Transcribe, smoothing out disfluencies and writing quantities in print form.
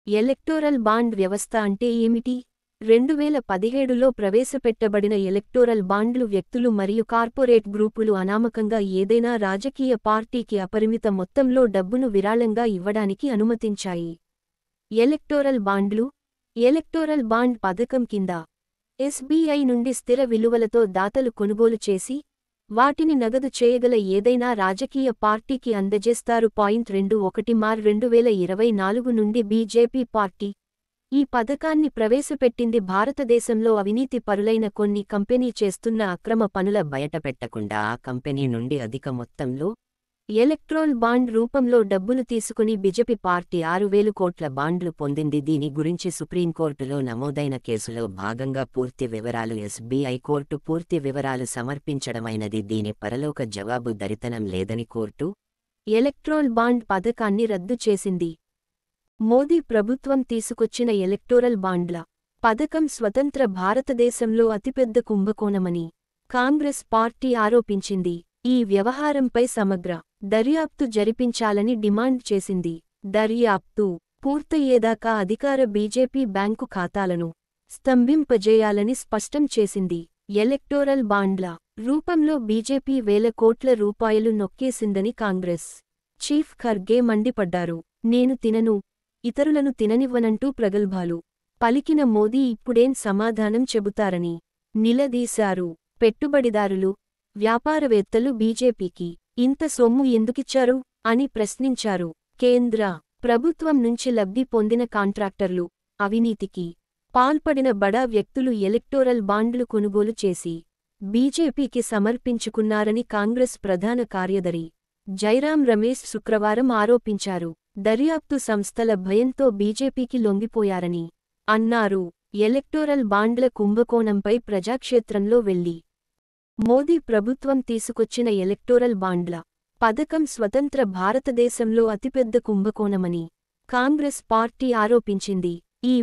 Electoral bond వ్యవస్థ అంటే ఏమిటి? 2017లో ప్రవేశపెట్టబడిన ఎలక్టోరల్ బాండ్లు వ్యక్తులు మరియు కార్పొరేట్ గ్రూపులు అనామకంగా ఏదైనా రాజకీయ పార్టీకి అపరిమిత మొత్తంలో డబ్బును విరాళంగా ఇవ్వడానికి అనుమతించాయి. ఎలక్టోరల్ బాండ్లు ఎలక్టోరల్ బాండ్ పథకం కింద ఎస్బీఐ నుండి స్థిర విలువలతో దాతలు కొనుగోలు చేసి, వాటిని నగదు చేయగల ఏదైనా రాజకీయ పార్టీకి అందజేస్తారు. 21 మార్చి 2024 నుండి బీజేపీ పార్టీ ఈ పథకాన్ని ప్రవేశపెట్టింది. భారతదేశంలో అవినీతి పరులైన కొన్ని కంపెనీ చేస్తున్న అక్రమ పనుల బయటపెట్టకుండా ఆ కంపెనీ నుండి అధిక మొత్తంలో ఎలక్ట్రోల్ బాండ్ రూపంలో డబ్బులు తీసుకుని బీజేపీ పార్టీ 6,000 కోట్ల బాండ్లు పొందింది. దీని గురించి సుప్రీంకోర్టులో నమోదైన కేసులో భాగంగా పూర్తి వివరాలు ఎస్బీఐ కోర్టు పూర్తి వివరాలు సమర్పించడమైనది. దీని పరలోక జవాబు దరితనం లేదని కోర్టు ఎలక్ట్రోల్ బాండ్ పథకాన్ని రద్దు చేసింది. మోదీ ప్రభుత్వం తీసుకొచ్చిన ఎలక్టోరల్ బాండ్ల పథకం స్వతంత్ర భారతదేశంలో అతిపెద్ద కుంభకోణమని కాంగ్రెస్ పార్టీ ఆరోపించింది. ఈ వ్యవహారంపై సమగ్ర దర్యాప్తు జరిపించాలని డిమాండ్ చేసింది. దర్యాప్తు పూర్తయ్యేదాకా అధికార బీజేపీ బ్యాంకు ఖాతాలను స్తంభింపజేయాలని స్పష్టం చేసింది. ఎలక్టోరల్ బాండ్ల రూపంలో బీజేపీ వేల కోట్ల రూపాయలు నొక్కేసిందని కాంగ్రెస్ చీఫ్ ఖర్గే మండిపడ్డారు. నేను తినను, ఇతరులను తిననివ్వనంటూ ప్రగల్భాలు పలికిన మోదీ ఇప్పుడేం సమాధానం చెబుతారని నిలదీశారు. పెట్టుబడిదారులు, వ్యాపారవేత్తలు బీజేపీకి ఇంత సొమ్ము ఎందుకిచ్చారు అని ప్రశ్నించారు. కేంద్ర ప్రభుత్వం నుంచి లబ్ధి పొందిన కాంట్రాక్టర్లు, అవినీతికి పాల్పడిన బడా వ్యక్తులు ఎలక్టోరల్ బాండ్లు కొనుగోలు చేసి బీజేపీకి సమర్పించుకున్నారని కాంగ్రెస్ ప్రధాన కార్యదర్శి జైరాం రమేష్ శుక్రవారం ఆరోపించారు. దర్యాప్తు సంస్థల భయంతో బీజేపీకి లొంగిపోయారని అన్నారు. ఎలక్టోరల్ బాండ్ల కుంభకోణంపై ప్రజాక్షేత్రంలో వెళ్లి మోదీ ప్రభుత్వం తీసుకొచ్చిన ఎలక్టోరల్ బాండ్ల పథకం స్వతంత్ర భారతదేశంలో అతిపెద్ద కుంభకోణమని కాంగ్రెస్ పార్టీ ఆరోపించింది. ఈ